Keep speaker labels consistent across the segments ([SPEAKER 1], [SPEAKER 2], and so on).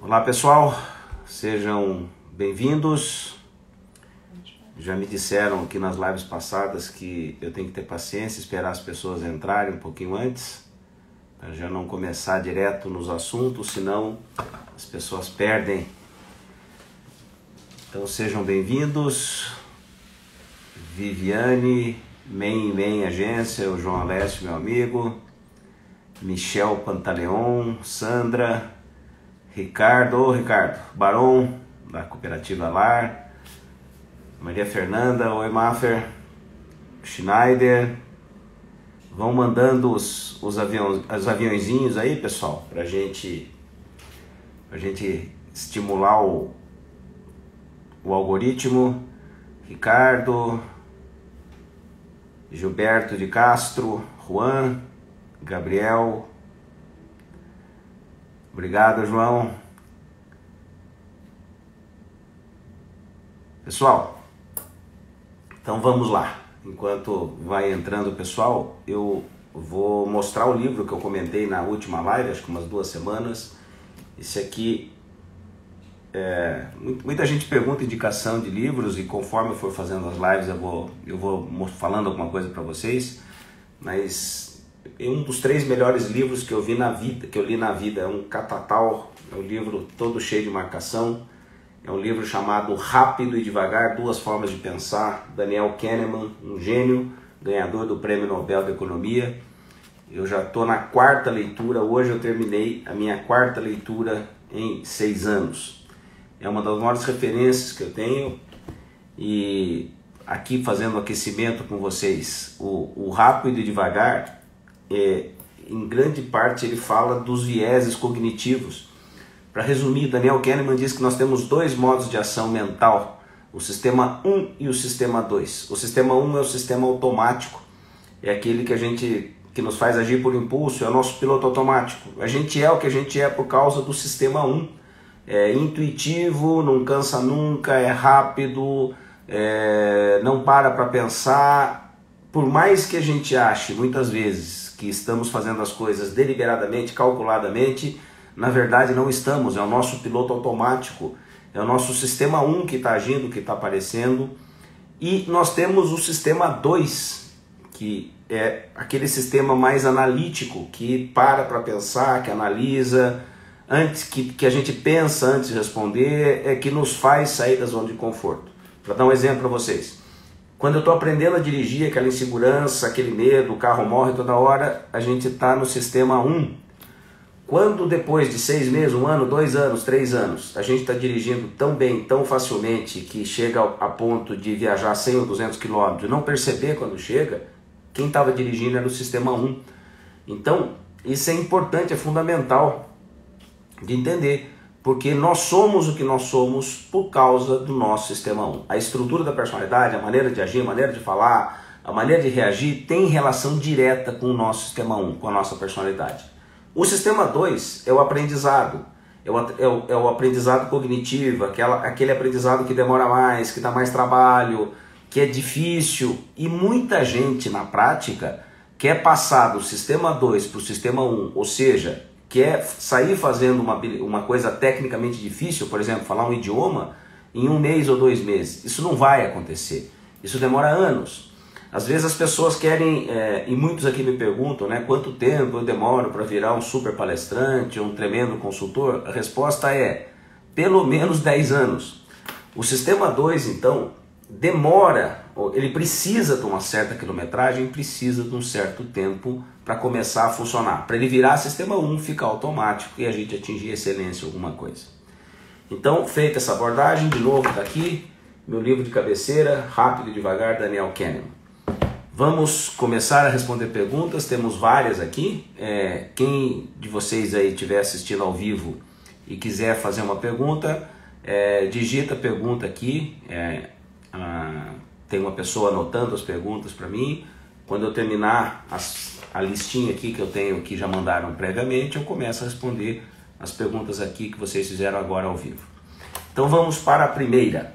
[SPEAKER 1] Olá pessoal, sejam bem-vindos. Já me disseram aqui nas lives passadas que eu tenho que ter paciência, esperar as pessoas entrarem um pouquinho antes, para já não começar direto nos assuntos, senão as pessoas perdem. Então sejam bem-vindos. Viviane, Men Agência, o João Alessio, meu amigo, Michel Pantaleon, Sandra, Ricardo, Barão, da Cooperativa Lar, Maria Fernanda, oi Maffer, Schneider. Vão mandando os aviãozinhos aí, pessoal, pra gente estimular o algoritmo. Ricardo, Gilberto de Castro, Juan, Gabriel. Obrigado, João. Pessoal, então vamos lá. Enquanto vai entrando o pessoal, eu vou mostrar o livro que eu comentei na última live, acho que umas 2 semanas. Esse aqui, muita gente pergunta indicação de livros e conforme eu for fazendo as lives eu vou falando alguma coisa para vocês. Mas um dos 3 melhores livros que eu li na vida, é um catatal, é um livro todo cheio de marcação. É um livro chamado Rápido e Devagar, 2 Formas de Pensar, Daniel Kahneman, um gênio, ganhador do Prêmio Nobel da Economia. Eu já estou na 4ª leitura, hoje eu terminei a minha 4ª leitura em 6 anos. É uma das maiores referências que eu tenho e aqui fazendo aquecimento com vocês, o Rápido e Devagar, em grande parte ele fala dos vieses cognitivos. Para resumir, Daniel Kahneman diz que nós temos 2 modos de ação mental, o sistema 1 e o sistema 2. O sistema 1 é o sistema automático, é aquele que nos faz agir por impulso, é o nosso piloto automático. A gente é o que a gente é por causa do sistema 1. É intuitivo, não cansa nunca, é rápido, não para pensar. Por mais que a gente ache muitas vezes que estamos fazendo as coisas deliberadamente, calculadamente, na verdade não estamos, é o nosso piloto automático, é o nosso sistema 1 que está agindo, que está aparecendo. E nós temos o sistema 2, que é aquele sistema mais analítico, que para pensar, que analisa, antes que a gente pensa antes de responder, que nos faz sair da zona de conforto. Para dar um exemplo para vocês, quando eu estou aprendendo a dirigir, aquela insegurança, aquele medo, o carro morre toda hora, a gente está no sistema 1. Quando depois de 6 meses, 1 ano, 2 anos, 3 anos, a gente está dirigindo tão bem, tão facilmente, que chega a ponto de viajar 100 ou 200 km e não perceber quando chega, quem estava dirigindo era o sistema 1. Então, isso é importante, é fundamental de entender, porque nós somos o que nós somos por causa do nosso sistema 1. A estrutura da personalidade, a maneira de agir, a maneira de falar, a maneira de reagir tem relação direta com o nosso sistema 1, com a nossa personalidade. O sistema 2 é o aprendizado, é o aprendizado cognitivo, aquele aprendizado que demora mais, que dá mais trabalho, que é difícil, e muita gente na prática quer passar do sistema 2 para o sistema 1, ou seja, quer sair fazendo uma coisa tecnicamente difícil, por exemplo, falar um idioma, em 1 mês ou 2 meses. Isso não vai acontecer, isso demora anos. Às vezes as pessoas querem, e muitos aqui me perguntam, né, quanto tempo eu demoro para virar um super palestrante, um tremendo consultor? A resposta é, pelo menos 10 anos. O sistema 2, então, demora, ele precisa de uma certa quilometragem, precisa de um certo tempo para começar a funcionar. Para ele virar sistema 1, ficar automático e a gente atingir excelência em alguma coisa. Então, feita essa abordagem, de novo está aqui, meu livro de cabeceira, Rápido e Devagar, Daniel Kahneman. Vamos começar a responder perguntas, temos várias aqui. Quem de vocês aí estiver assistindo ao vivo e quiser fazer uma pergunta, digita a pergunta aqui. Tem uma pessoa anotando as perguntas para mim. Quando eu terminar a listinha aqui que eu tenho, que já mandaram previamente, eu começo a responder as perguntas aqui que vocês fizeram agora ao vivo. Então vamos para a primeira,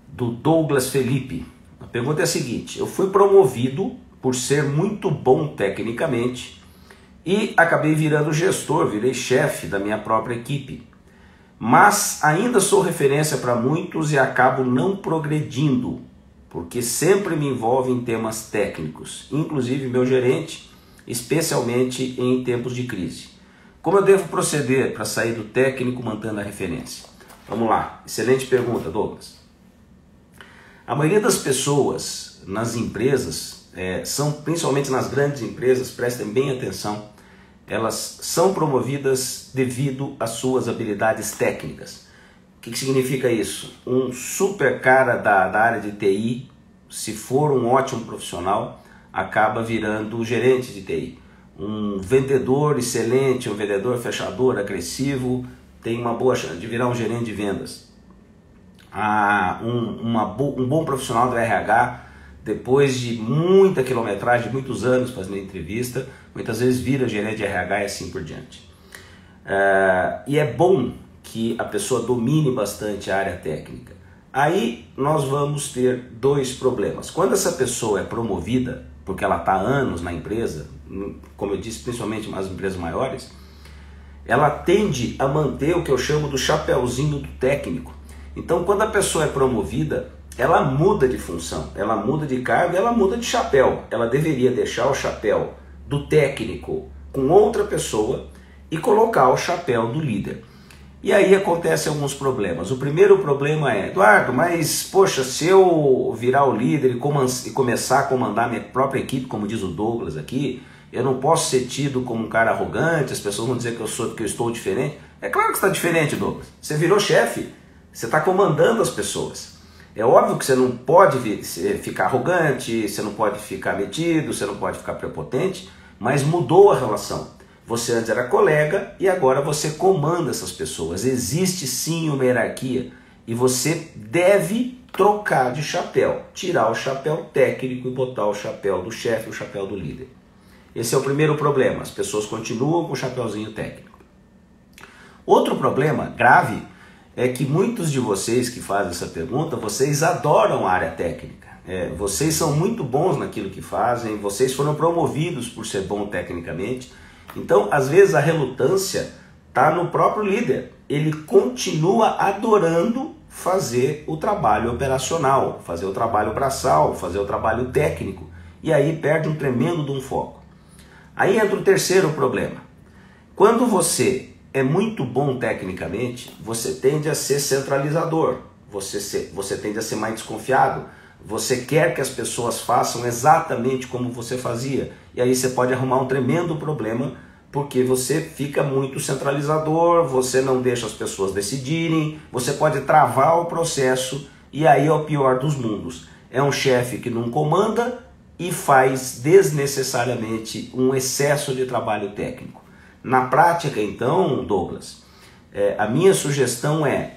[SPEAKER 1] do Douglas Felipe. A pergunta é a seguinte: eu fui promovido por ser muito bom tecnicamente e acabei virando gestor, virei chefe da minha própria equipe. mas ainda sou referência para muitos e acabo não progredindo, porque sempre me envolvo em temas técnicos, inclusive meu gerente, especialmente em tempos de crise. Como eu devo proceder para sair do técnico mantendo a referência? Vamos lá, excelente pergunta, Douglas. A maioria das pessoas nas empresas, principalmente nas grandes empresas, prestem bem atenção, elas são promovidas devido às suas habilidades técnicas. O que significa isso? Um super cara da área de TI, se for um ótimo profissional, acaba virando gerente de TI. Um vendedor excelente, um vendedor fechador, agressivo, tem uma boa chance de virar um gerente de vendas. Um bom profissional do RH, depois de muita quilometragem, muitos anos fazendo entrevista, muitas vezes vira gerente de RH e assim por diante. E é bom que a pessoa domine bastante a área técnica. Aí nós vamos ter dois problemas. Quando essa pessoa é promovida, porque ela está há anos na empresa, como eu disse, principalmente nas empresas maiores, ela tende a manter o que eu chamo do chapeuzinho do técnico. Então, quando a pessoa é promovida, ela muda de função, ela muda de cargo, ela muda de chapéu. Ela deveria deixar o chapéu do técnico com outra pessoa e colocar o chapéu do líder. E aí acontecem alguns problemas. O primeiro problema é, Eduardo, mas poxa, se eu virar o líder e começar a comandar minha própria equipe, como diz o Douglas aqui, eu não posso ser tido como um cara arrogante, as pessoas vão dizer que eu estou diferente. É claro que você está diferente, Douglas. Você virou chefe, você está comandando as pessoas. É óbvio que você não pode ficar arrogante, você não pode ficar metido, você não pode ficar prepotente, mas mudou a relação. Você antes era colega e agora você comanda essas pessoas. Existe sim uma hierarquia e você deve trocar de chapéu, tirar o chapéu técnico e botar o chapéu do chefe, o chapéu do líder. Esse é o primeiro problema, as pessoas continuam com o chapéuzinho técnico. Outro problema grave é que muitos de vocês que fazem essa pergunta, vocês adoram a área técnica. Vocês são muito bons naquilo que fazem, vocês foram promovidos por ser bom tecnicamente. Então, às vezes a relutância está no próprio líder. Ele continua adorando fazer o trabalho operacional, fazer o trabalho braçal, fazer o trabalho técnico. E aí perde um tremendo de um foco. Aí entra o terceiro problema. Quando você é muito bom tecnicamente, você tende a ser centralizador, você tende a ser mais desconfiado, você quer que as pessoas façam exatamente como você fazia, e aí você pode arrumar um tremendo problema, porque você fica muito centralizador, você não deixa as pessoas decidirem, você pode travar o processo, e aí é o pior dos mundos. É um chefe que não comanda e faz desnecessariamente um excesso de trabalho técnico. Na prática, então, Douglas, a minha sugestão é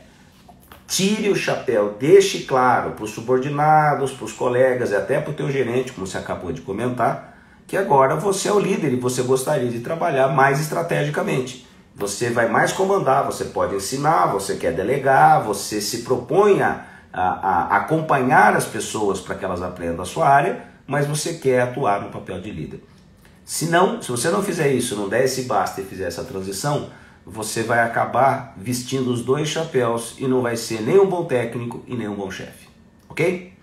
[SPEAKER 1] tire o chapéu, deixe claro para os subordinados, para os colegas e até para o teu gerente, como você acabou de comentar, que agora você é o líder e você gostaria de trabalhar mais estrategicamente. Você vai mais comandar, você pode ensinar, você quer delegar, você se propõe a acompanhar as pessoas para que elas aprendam a sua área, mas você quer atuar no papel de líder. Se você não fizer isso, não der esse basta e fizer essa transição, você vai acabar vestindo os dois chapéus e não vai ser nem um bom técnico e nem um bom chefe. Ok?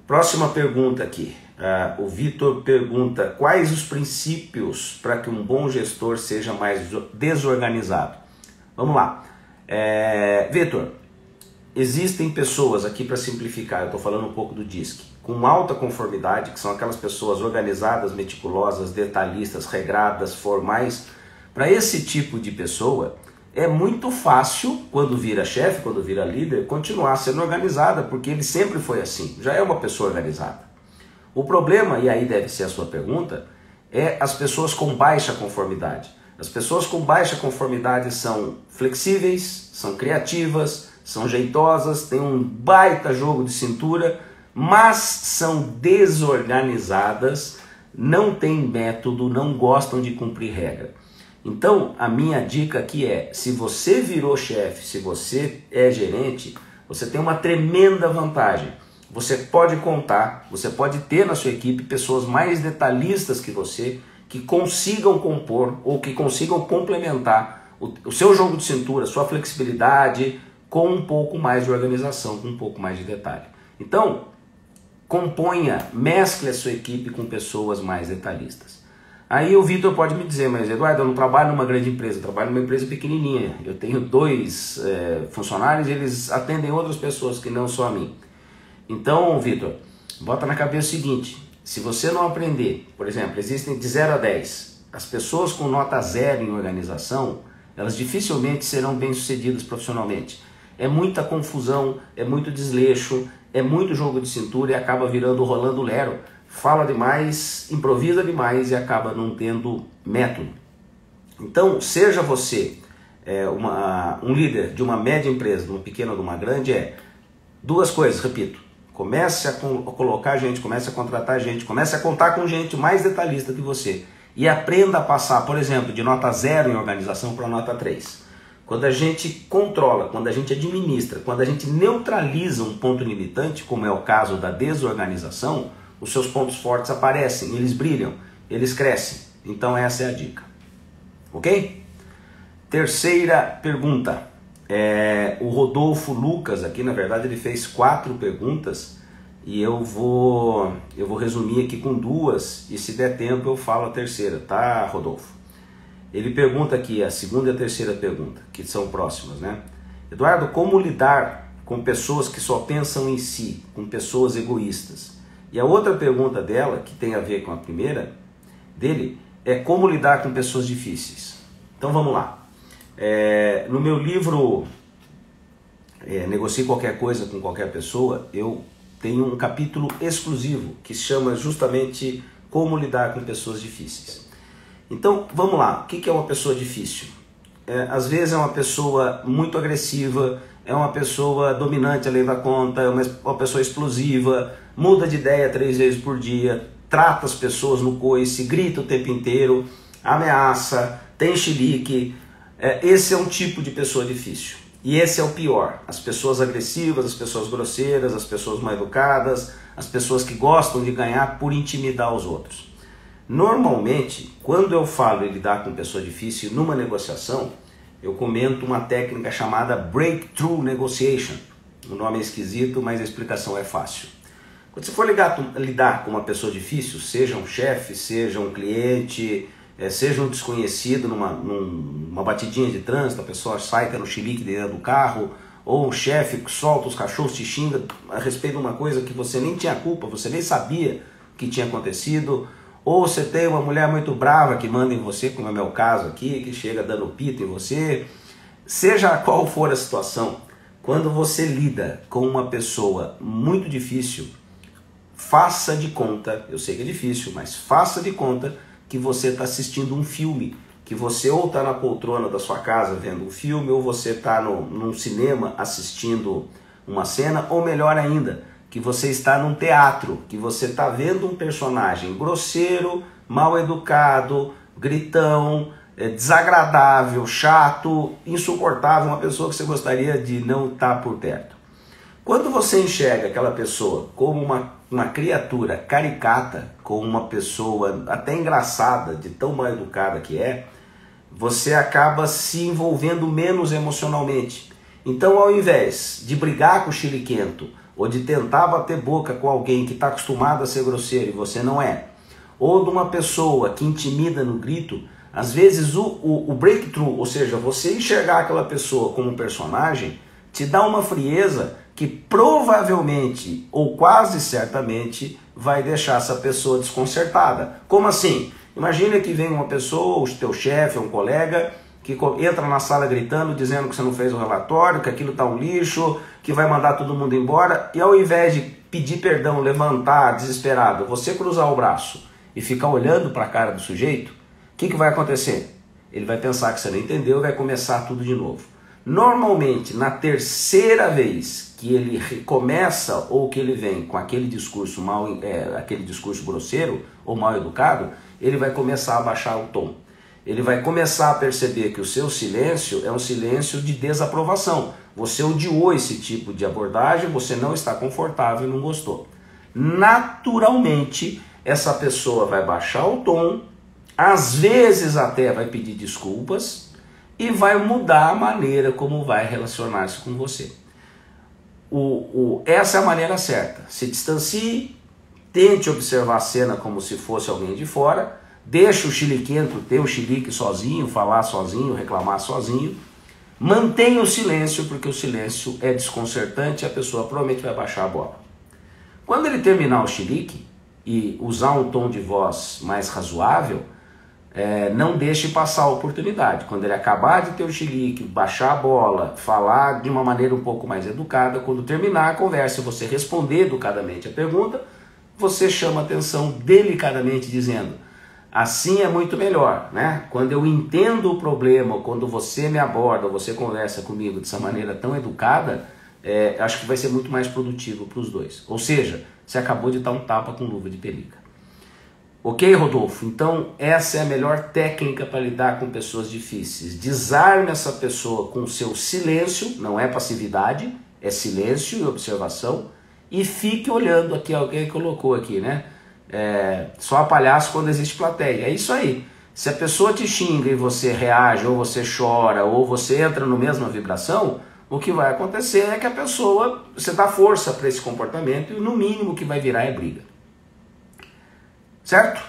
[SPEAKER 1] Próxima pergunta aqui. O Vitor pergunta, quais os princípios para que um bom gestor seja mais desorganizado? Vamos lá. Vitor, existem pessoas, aqui para simplificar, eu estou falando um pouco do DISC, com alta conformidade, que são aquelas pessoas organizadas, meticulosas, detalhistas, regradas, formais. Para esse tipo de pessoa, é muito fácil, quando vira chefe, quando vira líder, continuar sendo organizada, porque ele sempre foi assim, já é uma pessoa organizada. O problema, e aí deve ser a sua pergunta, é as pessoas com baixa conformidade. As pessoas com baixa conformidade são flexíveis, são criativas, são jeitosas, têm um baita jogo de cintura, mas são desorganizadas, não têm método, não gostam de cumprir regra. Então, a minha dica aqui é, se você virou chefe, se você é gerente, você tem uma tremenda vantagem. Você pode contar, você pode ter na sua equipe pessoas mais detalhistas que você, que consigam compor ou que consigam complementar o seu jogo de cintura, sua flexibilidade, com um pouco mais de organização, com um pouco mais de detalhe. Então, componha, mescle a sua equipe com pessoas mais detalhistas. Aí o Vitor pode me dizer, mas Eduardo, eu não trabalho numa grande empresa, eu trabalho numa empresa pequenininha. Eu tenho 2 funcionários e eles atendem outras pessoas que não só a mim. Então, Vitor, bota na cabeça o seguinte, se você não aprender, por exemplo, existem de 0 a 10, as pessoas com nota 0 em organização, elas dificilmente serão bem-sucedidas profissionalmente. É muita confusão, é muito desleixo, é muito jogo de cintura e acaba virando Rolando Lero. Fala demais, improvisa demais e acaba não tendo método. Então, seja você um líder de uma média empresa, de uma pequena ou de uma grande, 2 coisas, repito. Comece a colocar gente, comece a contratar gente, comece a contar com gente mais detalhista que você. E aprenda a passar, por exemplo, de nota 0 em organização para nota 3. Quando a gente controla, quando a gente administra, quando a gente neutraliza um ponto limitante, como é o caso da desorganização, os seus pontos fortes aparecem, eles brilham, eles crescem. Então essa é a dica. Ok? Terceira pergunta. O Rodolfo Lucas aqui, na verdade, ele fez 4 perguntas e eu vou resumir aqui com 2 e se der tempo eu falo a terceira, tá, Rodolfo? Ele pergunta aqui, a segunda e a terceira pergunta, que são próximas, né? Eduardo, como lidar com pessoas que só pensam em si, com pessoas egoístas? E a outra pergunta dela, que tem a ver com a primeira, dele, é como lidar com pessoas difíceis. Então vamos lá. No meu livro Negocie Qualquer Coisa com Qualquer Pessoa, eu tenho um capítulo exclusivo que se chama justamente Como Lidar com Pessoas Difíceis. Então, vamos lá, o que é uma pessoa difícil? Às vezes é uma pessoa muito agressiva, é uma pessoa dominante além da conta, é uma pessoa explosiva, muda de ideia 3 vezes por dia, trata as pessoas no coice, grita o tempo inteiro, ameaça, tem chilique. Esse é um tipo de pessoa difícil. E esse é o pior. As pessoas agressivas, as pessoas grosseiras, as pessoas mal educadas, as pessoas que gostam de ganhar por intimidar os outros. Normalmente, quando eu falo em lidar com pessoa difícil numa negociação, eu comento uma técnica chamada Breakthrough Negotiation. O nome é esquisito, mas a explicação é fácil. Quando você for lidar com uma pessoa difícil, seja um chefe, seja um cliente, seja um desconhecido numa batidinha de trânsito, a pessoa sai no chilique dentro do carro, ou um chefe que solta os cachorros, te xinga a respeito de uma coisa que você nem tinha culpa, você nem sabia que tinha acontecido, ou você tem uma mulher muito brava que manda em você, como é o meu caso aqui, que chega dando pito em você. Seja qual for a situação, quando você lida com uma pessoa muito difícil, faça de conta, eu sei que é difícil, mas faça de conta que você está assistindo um filme, que você ou está na poltrona da sua casa vendo um filme, ou você está num cinema assistindo uma cena, ou melhor ainda, que você está num teatro, que você está vendo um personagem grosseiro, mal educado, gritão, desagradável, chato, insuportável, uma pessoa que você gostaria de não estar por perto. Quando você enxerga aquela pessoa como uma criatura caricata, como uma pessoa até engraçada, de tão mal educada que você acaba se envolvendo menos emocionalmente. Então, ao invés de brigar com o chiliquento, ou de tentar bater boca com alguém que está acostumado a ser grosseiro e você não é, ou de uma pessoa que intimida no grito, às vezes o breakthrough, ou seja, você enxergar aquela pessoa como um personagem, te dá uma frieza que provavelmente, ou quase certamente, vai deixar essa pessoa desconcertada. Como assim? Imagina que vem uma pessoa, o teu chefe, um colega, que entra na sala gritando, dizendo que você não fez o relatório, que aquilo está um lixo, que vai mandar todo mundo embora, e ao invés de pedir perdão, levantar desesperado, você cruzar o braço e ficar olhando para a cara do sujeito, o que vai acontecer? Ele vai pensar que você não entendeu e vai começar tudo de novo. Normalmente, na terceira vez que ele começa ou que ele vem com aquele discurso aquele discurso grosseiro ou mal educado, ele vai começar a baixar o tom. Ele vai começar a perceber que o seu silêncio é um silêncio de desaprovação. Você odiou esse tipo de abordagem, você não está confortável e não gostou. Naturalmente, essa pessoa vai baixar o tom, às vezes até vai pedir desculpas, e vai mudar a maneira como vai relacionar-se com você. Essa é a maneira certa. Se distancie, tente observar a cena como se fosse alguém de fora, deixa o chiliquento ter o chilique sozinho, falar sozinho, reclamar sozinho, mantenha o silêncio, porque o silêncio é desconcertante e a pessoa provavelmente vai baixar a bola. Quando ele terminar o chilique e usar um tom de voz mais razoável, não deixe passar a oportunidade. Quando ele acabar de ter o chilique, baixar a bola, falar de uma maneira um pouco mais educada, quando terminar a conversa e você responder educadamente a pergunta, você chama atenção delicadamente dizendo: assim é muito melhor, né? Quando eu entendo o problema, quando você me aborda, você conversa comigo dessa maneira tão educada, acho que vai ser muito mais produtivo para os dois. Ou seja, você acabou de dar um tapa com luva de pelica. Ok, Rodolfo? Então essa é a melhor técnica para lidar com pessoas difíceis. Desarme essa pessoa com o seu silêncio, não é passividade, é silêncio e observação, e fique olhando aqui, alguém colocou aqui, né? Só palhaço quando existe plateia. É isso aí. Se a pessoa te xinga e você reage, ou você chora, ou você entra na mesma vibração, o que vai acontecer é que a pessoa, você dá força para esse comportamento e no mínimo que vai virar é briga. Certo?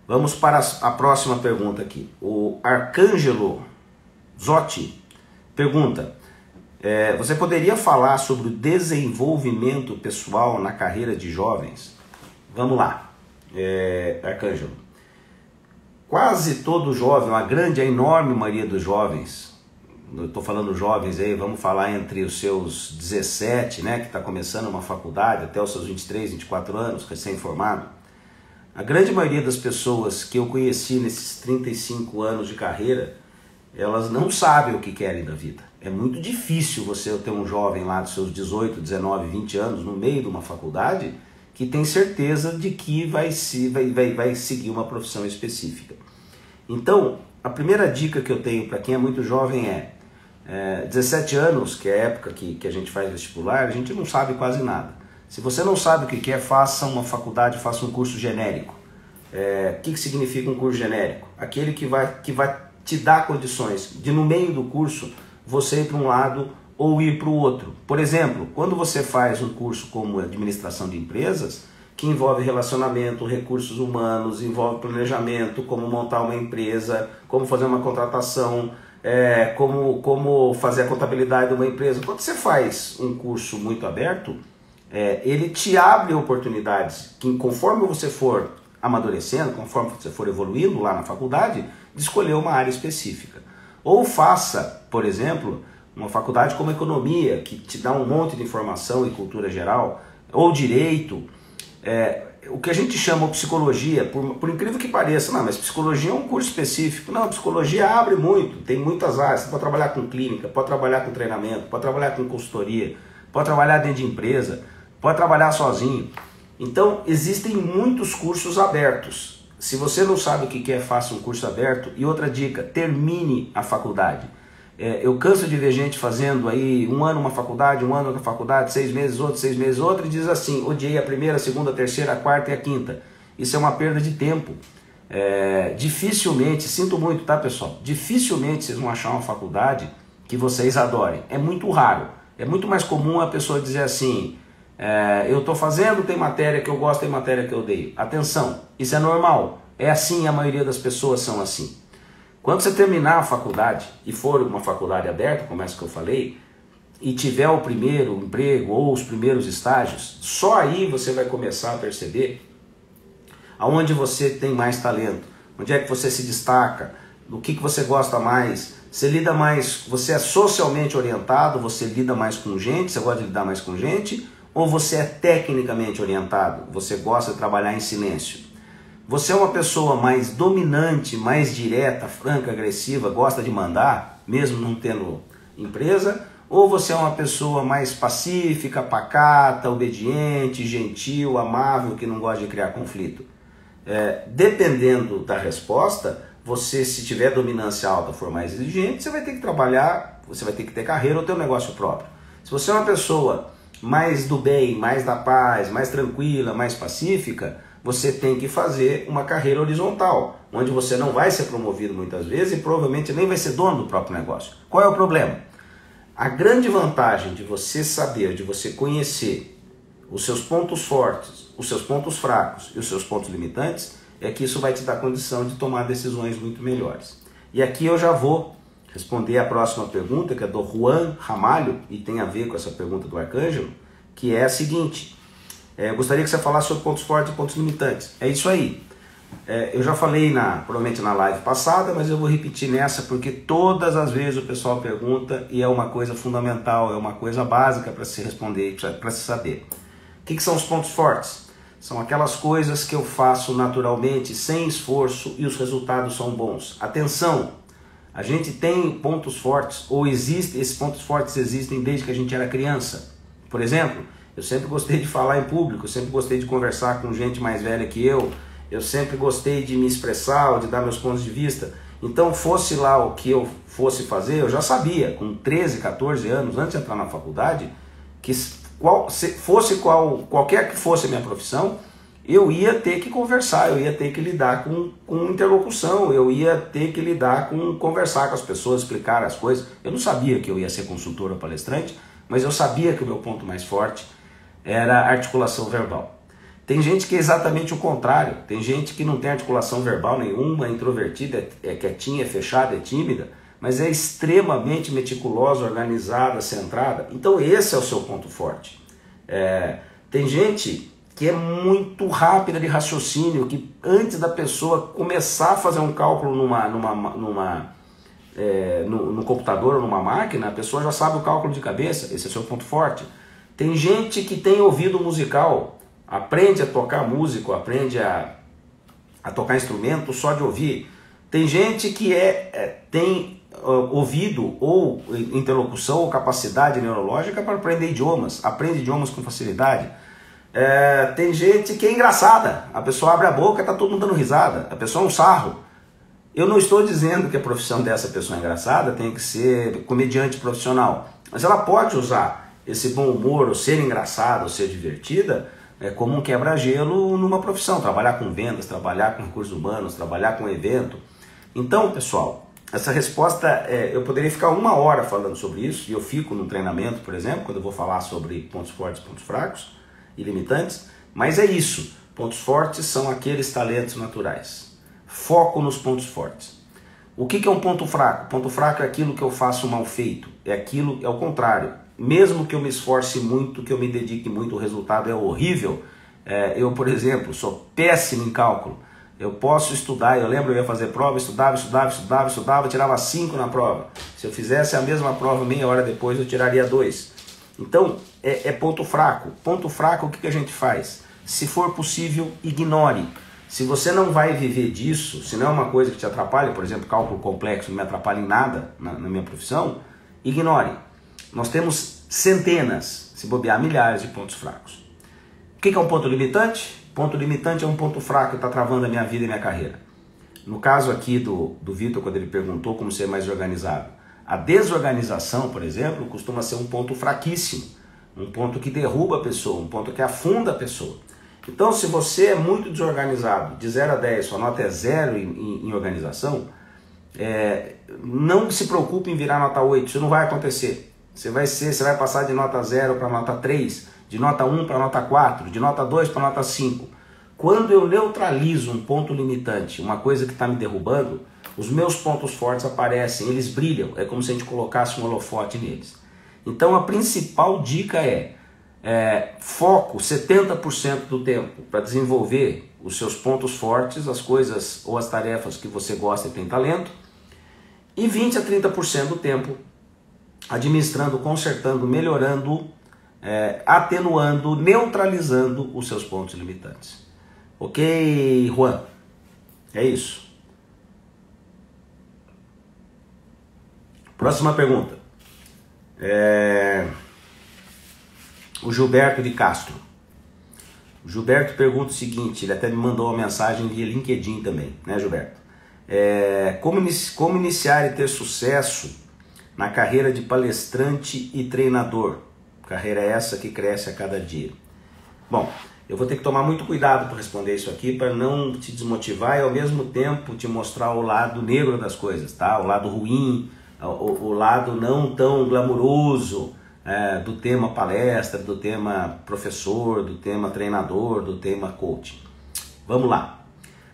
[SPEAKER 1] Vamos para a próxima pergunta aqui. O Arcângelo Zotti pergunta: você poderia falar sobre o desenvolvimento pessoal na carreira de jovens? Vamos lá, Arcângelo. Quase todo jovem, a enorme maioria dos jovens, eu estou falando jovens aí, vamos falar entre os seus 17, né, que está começando uma faculdade, até os seus 23, 24 anos, recém-formado. A grande maioria das pessoas que eu conheci nesses 35 anos de carreira, elas não sabem o que querem da vida. É muito difícil você ter um jovem lá dos seus 18, 19, 20 anos, no meio de uma faculdade, que tem certeza de que vai seguir uma profissão específica. Então, a primeira dica que eu tenho para quem é muito jovem 17 anos, que é a época que a gente faz vestibular, a gente não sabe quase nada. Se você não sabe o que quer, faça uma faculdade, faça um curso genérico. O que significa um curso genérico? Aquele que vai te dar condições de, no meio do curso, você ir para um lado ou ir para o outro. Por exemplo, quando você faz um curso como administração de empresas, que envolve relacionamento, recursos humanos, envolve planejamento, como montar uma empresa, como fazer uma contratação, como fazer a contabilidade de uma empresa. Quando você faz um curso muito aberto, ele te abre oportunidades que, conforme você for amadurecendo, conforme você for evoluindo lá na faculdade, de escolher uma área específica. Ou faça, por exemplo, uma faculdade como economia, que te dá um monte de informação e cultura geral, ou direito, o que a gente chama de psicologia, por incrível que pareça, não, mas psicologia é um curso específico. Não, psicologia abre muito, tem muitas áreas, você pode trabalhar com clínica, pode trabalhar com treinamento, pode trabalhar com consultoria, pode trabalhar dentro de empresa, pode trabalhar sozinho. Então, existem muitos cursos abertos. Se você não sabe o que quer, faça um curso aberto. E outra dica, termine a faculdade. Eu canso de ver gente fazendo aí 1 ano uma faculdade, 1 ano outra faculdade, 6 meses outra, 6 meses outra, e diz assim: odiei a primeira, a segunda, a terceira, a quarta e a quinta. Isso é uma perda de tempo. Dificilmente, sinto muito, tá, pessoal? Dificilmente vocês vão achar uma faculdade que vocês adorem. É muito raro. É muito mais comum a pessoa dizer assim: eu estou fazendo, tem matéria que eu gosto, tem matéria que eu odeio. Atenção, isso é normal. É assim, a maioria das pessoas são assim. Quando você terminar a faculdade e for uma faculdade aberta, como essa que eu falei, e tiver o primeiro emprego ou os primeiros estágios, só aí você vai começar a perceber aonde você tem mais talento, onde é que você se destaca, do que você gosta mais. Você lida mais, você é socialmente orientado, você lida mais com gente, você gosta de lidar mais com gente, ou você é tecnicamente orientado, você gosta de trabalhar em silêncio? Você é uma pessoa mais dominante, mais direta, franca, agressiva, gosta de mandar, mesmo não tendo empresa? Ou você é uma pessoa mais pacífica, pacata, obediente, gentil, amável, que não gosta de criar conflito? Dependendo da resposta, você, se tiver dominância alta, for mais exigente, você vai ter que trabalhar, você vai ter que ter carreira ou ter um negócio próprio. Se você é uma pessoa mais do bem, mais da paz, mais tranquila, mais pacífica, você tem que fazer uma carreira horizontal, onde você não vai ser promovido muitas vezes e provavelmente nem vai ser dono do próprio negócio. Qual é o problema? A grande vantagem de você saber, de você conhecer os seus pontos fortes, os seus pontos fracos e os seus pontos limitantes, é que isso vai te dar condição de tomar decisões muito melhores. E aqui eu já vou responder a próxima pergunta, que é do Juan Ramalho, e tem a ver com essa pergunta do Arcângelo, que é a seguinte: eu gostaria que você falasse sobre pontos fortes e pontos limitantes. É isso aí. Eu já falei provavelmente na live passada, mas eu vou repetir nessa, porque todas as vezes o pessoal pergunta e é uma coisa fundamental, é uma coisa básica para se responder, para se saber. O que são os pontos fortes? São aquelas coisas que eu faço naturalmente, sem esforço, e os resultados são bons. Atenção! A gente tem pontos fortes, ou esses pontos fortes existem desde que a gente era criança. Por exemplo, eu sempre gostei de falar em público, eu sempre gostei de conversar com gente mais velha que eu sempre gostei de me expressar ou de dar meus pontos de vista. Então, fosse lá o que eu fosse fazer, eu já sabia, com 13, 14 anos, antes de entrar na faculdade, que qualquer que fosse a minha profissão, eu ia ter que conversar, eu ia ter que lidar com interlocução, eu ia ter que lidar com conversar com as pessoas, explicar as coisas. Eu não sabia que eu ia ser consultor ou palestrante, mas eu sabia que o meu ponto mais forte era a articulação verbal. Tem gente que é exatamente o contrário, tem gente que não tem articulação verbal nenhuma, é introvertida, é quietinha, é fechada, é tímida, mas é extremamente meticulosa, organizada, centrada. Então esse é o seu ponto forte. Tem gente que é muito rápida de raciocínio, que antes da pessoa começar a fazer um cálculo no computador ou numa máquina, a pessoa já sabe o cálculo de cabeça. Esse é o seu ponto forte. Tem gente que tem ouvido musical, aprende a tocar música, aprende a tocar instrumento só de ouvir. Tem gente que tem ouvido ou interlocução ou capacidade neurológica para aprender idiomas, aprende idiomas com facilidade. Tem gente que é engraçada, a pessoa abre a boca e está todo mundo dando risada, a pessoa é um sarro. Eu não estou dizendo que a profissão dessa pessoa engraçada tem que ser comediante profissional, mas ela pode usar esse bom humor, ou ser engraçada, ou ser divertida, como um quebra-gelo numa profissão, trabalhar com vendas, trabalhar com recursos humanos, trabalhar com evento. Então, pessoal, essa resposta, eu poderia ficar 1 hora falando sobre isso, e eu fico no treinamento, por exemplo, quando eu vou falar sobre pontos fortes e pontos fracos e limitantes, mas é isso. Pontos fortes são aqueles talentos naturais. Foco nos pontos fortes. O que é um ponto fraco? Ponto fraco é aquilo que eu faço mal feito, é o contrário. Mesmo que eu me esforce muito, que eu me dedique muito, o resultado é horrível. Eu, por exemplo, sou péssimo em cálculo. Eu posso estudar, eu lembro, eu ia fazer prova, estudava, tirava 5 na prova. Se eu fizesse a mesma prova meia hora depois, eu tiraria 2. Então, é ponto fraco. Ponto fraco, o que a gente faz? Se for possível, ignore. Se você não vai viver disso, se não é uma coisa que te atrapalha, por exemplo, cálculo complexo não me atrapalha em nada na minha profissão, ignore. Nós temos centenas, se bobear, milhares de pontos fracos. O que é um ponto limitante? Ponto limitante é um ponto fraco que está travando a minha vida e minha carreira. No caso aqui do Vitor, quando ele perguntou como ser mais organizado, a desorganização, por exemplo, costuma ser um ponto fraquíssimo, um ponto que derruba a pessoa, um ponto que afunda a pessoa. Então, se você é muito desorganizado, de 0 a 10, sua nota é 0 em organização, não se preocupe em virar nota 8, isso não vai acontecer. Você vai passar de nota 0 para nota 3, de nota 1 para nota 4, de nota 2 para nota 5. Quando eu neutralizo um ponto limitante, uma coisa que está me derrubando, os meus pontos fortes aparecem, eles brilham, é como se a gente colocasse um holofote neles. Então a principal dica foco 70% do tempo para desenvolver os seus pontos fortes, as coisas ou as tarefas que você gosta e tem talento, e 20 a 30% do tempo administrando, consertando, melhorando, atenuando, neutralizando os seus pontos limitantes. Ok, Juan? É isso. Próxima pergunta. O Gilberto de Castro. O Gilberto pergunta o seguinte, ele até me mandou uma mensagem via LinkedIn também, né, Gilberto? Como iniciar e ter sucesso na carreira de palestrante e treinador? Carreira essa que cresce a cada dia. Bom, Eu vou ter que tomar muito cuidado para responder isso aqui, para não te desmotivar e ao mesmo tempo te mostrar o lado negro das coisas, tá? O lado ruim, o lado não tão glamuroso do tema palestra, do tema professor, do tema treinador, do tema coaching. Vamos lá.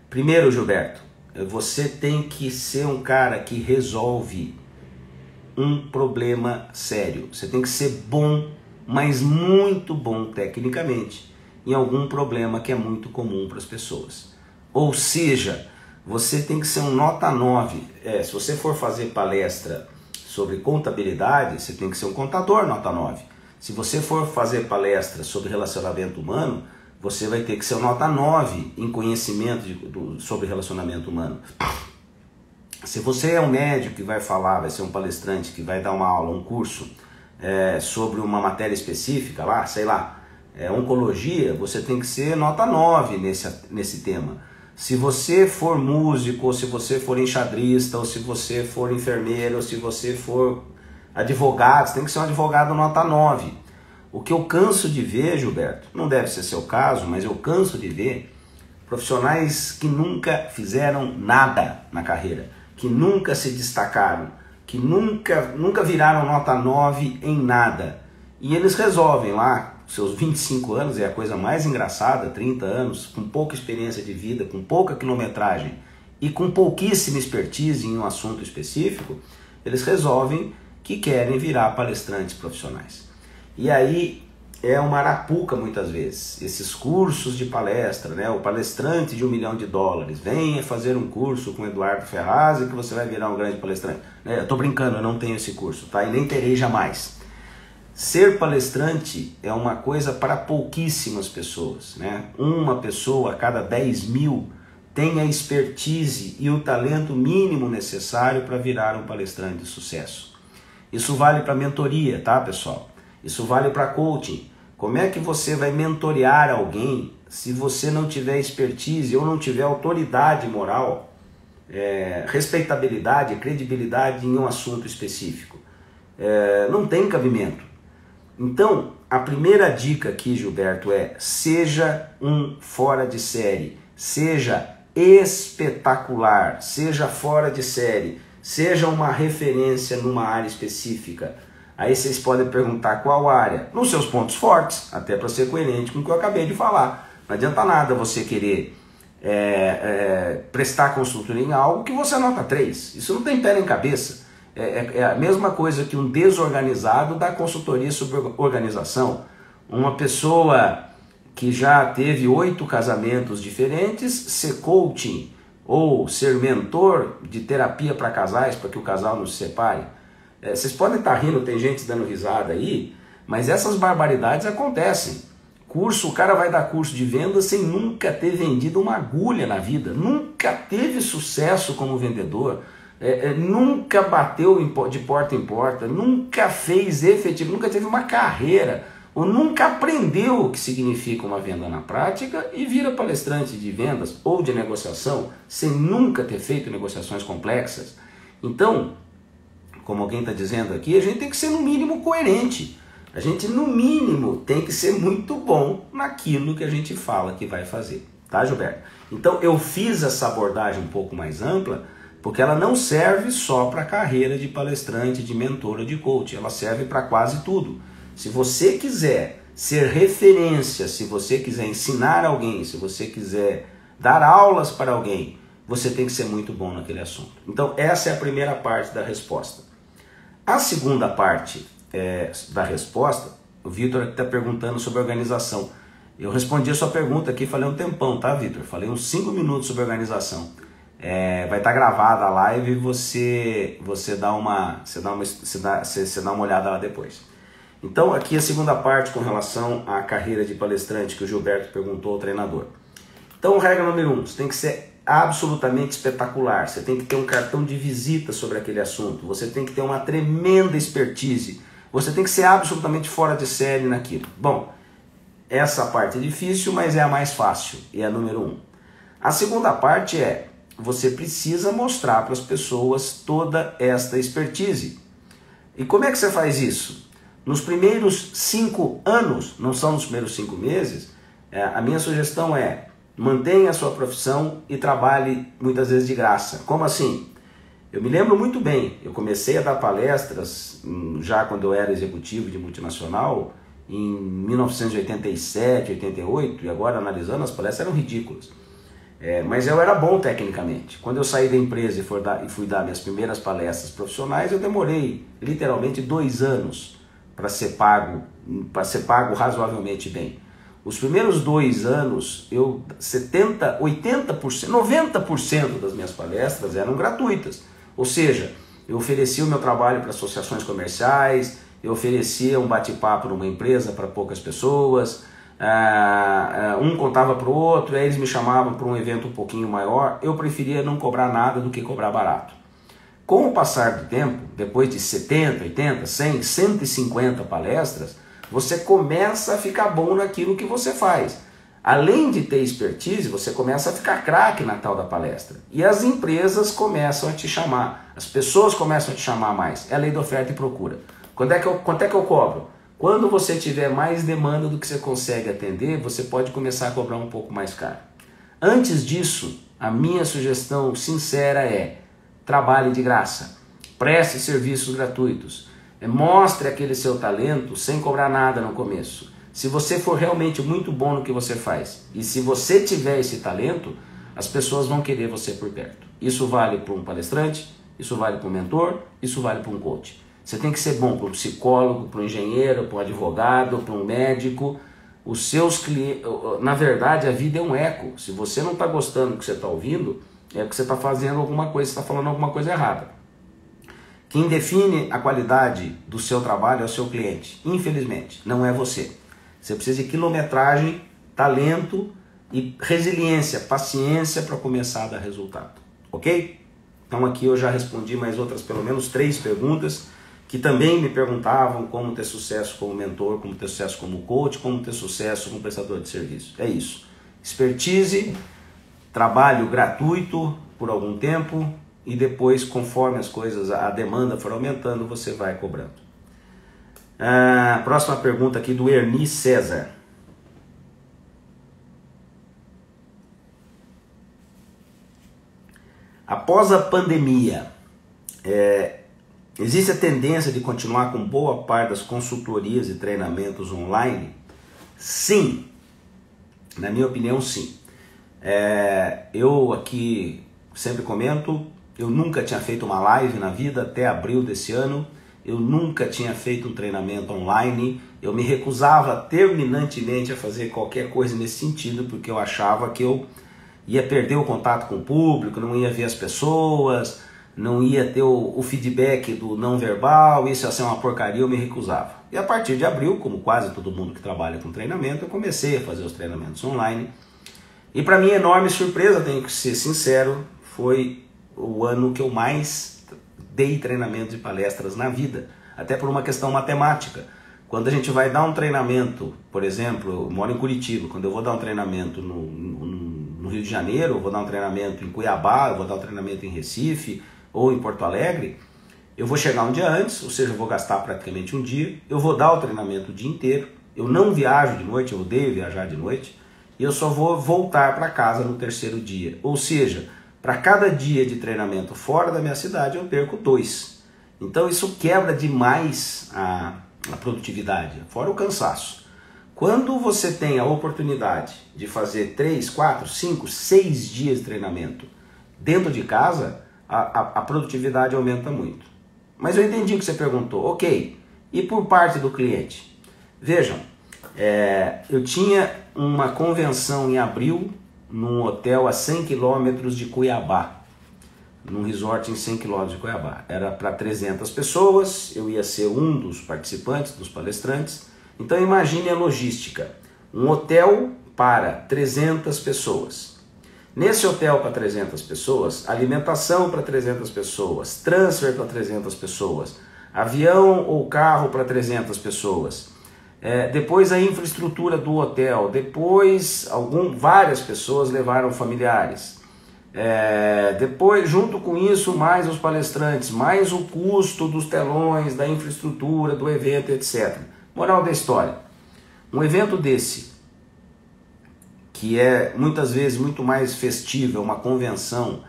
[SPEAKER 1] Primeiro, Gilberto, você tem que ser um cara que resolve um problema sério. Você tem que ser bom, mas muito bom tecnicamente, em algum problema que é muito comum para as pessoas. Ou seja, você tem que ser um nota 9. Se você for fazer palestra sobre contabilidade, você tem que ser um contador nota 9. Se você for fazer palestra sobre relacionamento humano, você vai ter que ser um nota 9 em conhecimento sobre relacionamento humano. Se você é um médico que vai falar, vai ser um palestrante que vai dar uma aula, um curso sobre uma matéria específica lá, sei lá, oncologia, você tem que ser nota 9 nesse tema. Se você for músico, ou se você for enxadrista, ou se você for enfermeiro, ou se você for advogado, você tem que ser um advogado nota 9. O que eu canso de ver, Gilberto, não deve ser seu caso, mas eu canso de ver profissionais que nunca fizeram nada na carreira, que nunca se destacaram, que nunca viraram nota 9 em nada. E eles resolvem lá, seus 25 anos, é a coisa mais engraçada, 30 anos, com pouca experiência de vida, com pouca quilometragem e com pouquíssima expertise em um assunto específico, eles resolvem que querem virar palestrantes profissionais. E aí é uma arapuca muitas vezes, esses cursos de palestra, né? O palestrante de $1 milhão, venha fazer um curso com Eduardo Ferraz que você vai virar um grande palestrante. Eu tô brincando, eu não tenho esse curso, tá? E nem terei jamais. Ser palestrante é uma coisa para pouquíssimas pessoas, né? Uma pessoa a cada 10 mil tem a expertise e o talento mínimo necessário para virar um palestrante de sucesso. Isso vale para mentoria, tá, pessoal? Isso vale para coaching. Como é que você vai mentorear alguém se você não tiver expertise ou não tiver autoridade moral, respeitabilidade, credibilidade em um assunto específico? Não tem cabimento. Então, a primeira dica aqui, Gilberto, seja um fora de série, seja espetacular, seja fora de série, seja uma referência numa área específica. Aí vocês podem perguntar qual área? Nos seus pontos fortes, até para ser coerente com o que eu acabei de falar. Não adianta nada você querer prestar consultoria em algo que você anota 3. Isso não tem pé nem cabeça. É a mesma coisa que um desorganizado dá consultoria sobre organização. Uma pessoa que já teve 8 casamentos diferentes, ser coaching ou ser mentor de terapia para casais, para que o casal não se separe. Vocês podem estar rindo, tem gente dando risada aí, mas essas barbaridades acontecem. O cara vai dar curso de venda sem nunca ter vendido uma agulha na vida, nunca teve sucesso como vendedor, nunca bateu de porta em porta, nunca fez efetivo, nunca teve uma carreira, ou nunca aprendeu o que significa uma venda na prática e vira palestrante de vendas ou de negociação, sem nunca ter feito negociações complexas. Então, como alguém está dizendo aqui, a gente tem que ser no mínimo coerente. A gente no mínimo tem que ser muito bom naquilo que a gente fala que vai fazer. Tá, Gilberto? Então eu fiz essa abordagem um pouco mais ampla, porque ela não serve só para a carreira de palestrante, de mentor ou de coach. Ela serve para quase tudo. Se você quiser ser referência, se você quiser ensinar alguém, se você quiser dar aulas para alguém, você tem que ser muito bom naquele assunto. Então essa é a primeira parte da resposta. A segunda parte da resposta, o Vitor está perguntando sobre organização. Eu respondi a sua pergunta aqui, falei um tempão, tá, Vitor? Falei uns 5 minutos sobre organização. Vai estar gravada a live e você dá uma olhada lá depois. Então aqui a segunda parte com relação à carreira de palestrante que o Gilberto perguntou ao treinador. Então regra número 1, você tem que ser absolutamente espetacular, você tem que ter um cartão de visita sobre aquele assunto, você tem que ter uma tremenda expertise, você tem que ser absolutamente fora de série naquilo. Bom, essa parte é difícil, mas é a mais fácil, e é a número 1. A segunda parte você precisa mostrar para as pessoas toda esta expertise. E como é que você faz isso? Nos primeiros 5 anos, não são nos primeiros 5 meses, A minha sugestão é: mantenha a sua profissão e trabalhe muitas vezes de graça. Como assim? Eu me lembro muito bem, eu comecei a dar palestras já quando eu era executivo de multinacional, em 1987, 88, e agora analisando, as palestras eram ridículas. Mas eu era bom tecnicamente. Quando eu saí da empresa e fui dar minhas primeiras palestras profissionais, eu demorei literalmente 2 anos para ser pago razoavelmente bem. Os primeiros 2 anos, 70%, 80%, 90% das minhas palestras eram gratuitas. Ou seja, eu oferecia o meu trabalho para associações comerciais, eu oferecia um bate-papo numa empresa para poucas pessoas, um contava para o outro, aí eles me chamavam para um evento um pouquinho maior. Eu preferia não cobrar nada do que cobrar barato. Com o passar do tempo, depois de 70, 80, 100, 150 palestras, você começa a ficar bom naquilo que você faz. Além de ter expertise, você começa a ficar craque na tal da palestra. E as empresas começam a te chamar, as pessoas começam a te chamar mais. É a lei da oferta e procura. Quanto é que eu cobro? Quando você tiver mais demanda do que você consegue atender, você pode começar a cobrar um pouco mais caro. Antes disso, a minha sugestão sincera é: trabalhe de graça, preste serviços gratuitos, mostre aquele seu talento sem cobrar nada no começo. Se você for realmente muito bom no que você faz, e se você tiver esse talento, as pessoas vão querer você por perto. Isso vale para um palestrante, isso vale para um mentor, isso vale para um coach. Você tem que ser bom para um psicólogo, para um engenheiro, para um advogado, para um médico. Os seus clientes, na verdade, a vida é um eco. Se você não está gostando do que você está ouvindo, é porque você está fazendo alguma coisa, você está falando alguma coisa errada. Quem define a qualidade do seu trabalho é o seu cliente, infelizmente, não é você. Você precisa de quilometragem, talento e resiliência, paciência para começar a dar resultado, ok? Então aqui eu já respondi mais outras, pelo menos 3 perguntas, que também me perguntavam como ter sucesso como mentor, como ter sucesso como coach, como ter sucesso como prestador de serviço. É isso. Expertise, trabalho gratuito por algum tempo e depois, conforme as coisas, a demanda for aumentando, você vai cobrando. Próxima pergunta aqui do Erni César. Após a pandemia, existe a tendência de continuar com boa parte das consultorias e treinamentos online? Sim, na minha opinião, sim. Eu aqui sempre comento, eu nunca tinha feito uma live na vida até abril desse ano. Eu nunca tinha feito um treinamento online, eu me recusava terminantemente a fazer qualquer coisa nesse sentido, porque eu achava que eu ia perder o contato com o público, não ia ver as pessoas, não ia ter o feedback do não verbal, isso ia ser uma porcaria, eu me recusava. E a partir de abril, como quase todo mundo que trabalha com treinamento, eu comecei a fazer os treinamentos online. E para minha enorme surpresa, tenho que ser sincero, foi o ano que eu mais dei treinamentos e palestras na vida, até por uma questão matemática. Quando a gente vai dar um treinamento, por exemplo, eu moro em Curitiba, quando eu vou dar um treinamento no Rio de Janeiro, eu vou dar um treinamento em Cuiabá, eu vou dar um treinamento em Recife ou em Porto Alegre, eu vou chegar um dia antes, ou seja, eu vou gastar praticamente um dia, eu vou dar o treinamento o dia inteiro, eu não viajo de noite, eu odeio viajar de noite, e eu só vou voltar para casa no 3º dia, ou seja, para cada dia de treinamento fora da minha cidade, eu perco 2. Então isso quebra demais a produtividade, fora o cansaço. Quando você tem a oportunidade de fazer 3, 4, 5, 6 dias de treinamento dentro de casa, a produtividade aumenta muito. Mas eu entendi o que você perguntou. Ok, e por parte do cliente? Vejam, eu tinha uma convenção em abril, num hotel a 100 km de Cuiabá, num resort em 100 km de Cuiabá. Era para 300 pessoas, eu ia ser um dos participantes, dos palestrantes. Então imagine a logística, um hotel para 300 pessoas. Nesse hotel para 300 pessoas, alimentação para 300 pessoas, transfer para 300 pessoas, avião ou carro para 300 pessoas. Depois a infraestrutura do hotel, depois várias pessoas levaram familiares. Depois, junto com isso, mais os palestrantes, mais o custo dos telões, da infraestrutura, do evento, etc. Moral da história, um evento desse, que é muitas vezes muito mais festiva, uma convenção,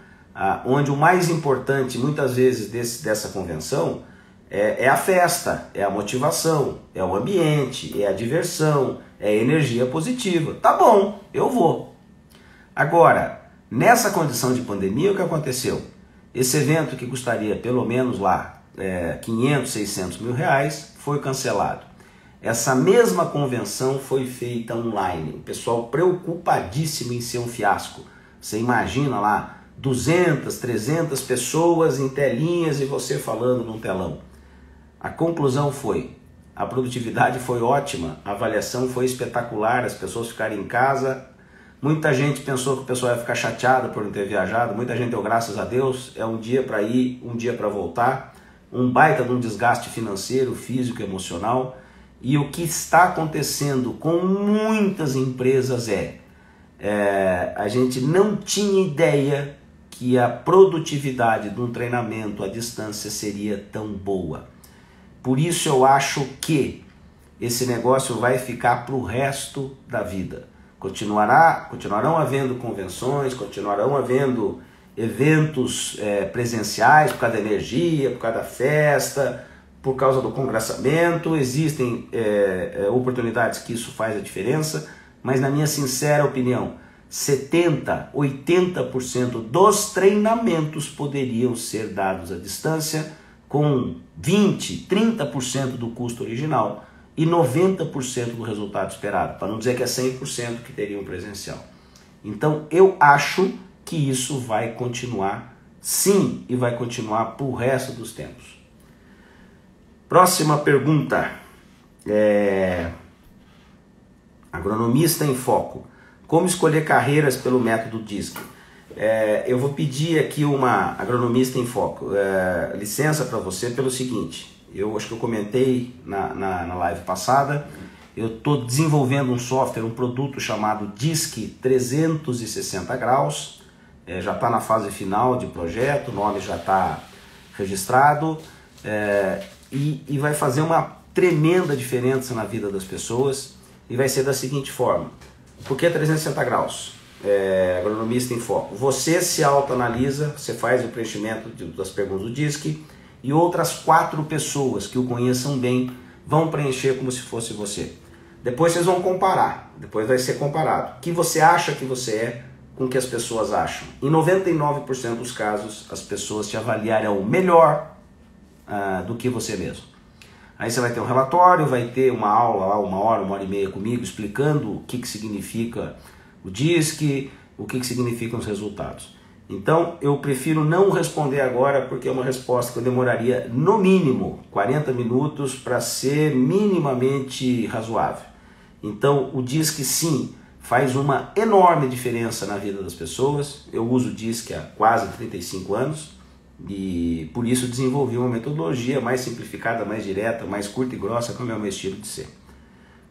[SPEAKER 1] onde o mais importante muitas vezes dessa convenção é a festa, é a motivação, é o ambiente, é a diversão, é a energia positiva. Tá bom, eu vou. Agora, nessa condição de pandemia, o que aconteceu? Esse evento que custaria pelo menos lá 500, 600 mil reais foi cancelado. Essa mesma convenção foi feita online. O pessoal preocupadíssimo em ser um fiasco. Você imagina lá 200, 300 pessoas em telinhas e você falando num telão. A conclusão foi, a produtividade foi ótima, a avaliação foi espetacular, as pessoas ficaram em casa. Muita gente pensou que o pessoal ia ficar chateado por não ter viajado, muita gente deu graças a Deus, é um dia para ir, um dia para voltar, um baita de um desgaste financeiro, físico, emocional. E o que está acontecendo com muitas empresas a gente não tinha ideia que a produtividade de um treinamento à distância seria tão boa. Por isso eu acho que esse negócio vai ficar para o resto da vida. Continuarão havendo convenções, continuarão havendo eventos presenciais por causa da energia, por causa da festa, por causa do congressamento. Existem oportunidades que isso faz a diferença, mas na minha sincera opinião, 70%, 80% dos treinamentos poderiam ser dados à distância com 20%, 30% do custo original e 90% do resultado esperado, para não dizer que é 100% que teriam presencial. Então eu acho que isso vai continuar sim e vai continuar para o resto dos tempos. Próxima pergunta. Agronomista em foco. Como escolher carreiras pelo método DISC? Eu vou pedir aqui uma agronomista em foco. Licença para você pelo seguinte. Eu acho que eu comentei na live passada. Eu estou desenvolvendo um software, um produto chamado DISC 360 graus. Já está na fase final de projeto, o nome já está registrado. E vai fazer uma tremenda diferença na vida das pessoas e vai ser da seguinte forma. Por que 360 graus? Agronomista em foco. Você se autoanalisa, você faz o preenchimento das perguntas do DISC e outras 4 pessoas que o conheçam bem vão preencher como se fosse você. Depois vocês vão comparar, depois vai ser comparado. O que você acha que você é com o que as pessoas acham. Em 99% dos casos, as pessoas te avaliarão melhor do que você mesmo. Aí você vai ter um relatório, vai ter uma aula lá, 1 hora, 1 hora e meia comigo, explicando o que significa o DISC, o que significam os resultados. Então eu prefiro não responder agora, porque é uma resposta que eu demoraria no mínimo 40 minutos para ser minimamente razoável. Então o DISC sim faz uma enorme diferença na vida das pessoas. Eu uso o DISC há quase 35 anos. E por isso desenvolvi uma metodologia mais simplificada, mais direta, mais curta e grossa, como é o meu estilo de ser.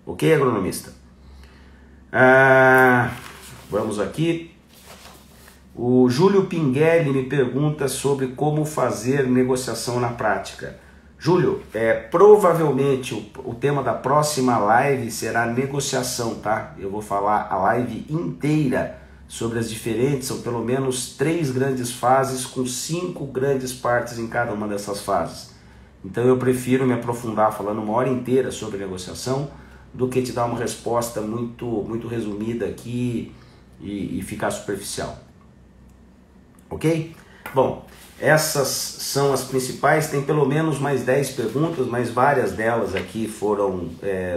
[SPEAKER 1] Ok, agronomista? Vamos aqui. O Júlio Pinguelli me pergunta sobre como fazer negociação na prática. Júlio, provavelmente o tema da próxima live será negociação, tá? Eu vou falar a live inteira sobre as diferentes, são pelo menos 3 grandes fases com 5 grandes partes em cada uma dessas fases. Então eu prefiro me aprofundar falando 1 hora inteira sobre negociação do que te dar uma resposta muito resumida aqui e ficar superficial. Ok? Bom, essas são as principais, tem pelo menos mais 10 perguntas, mas várias delas aqui foram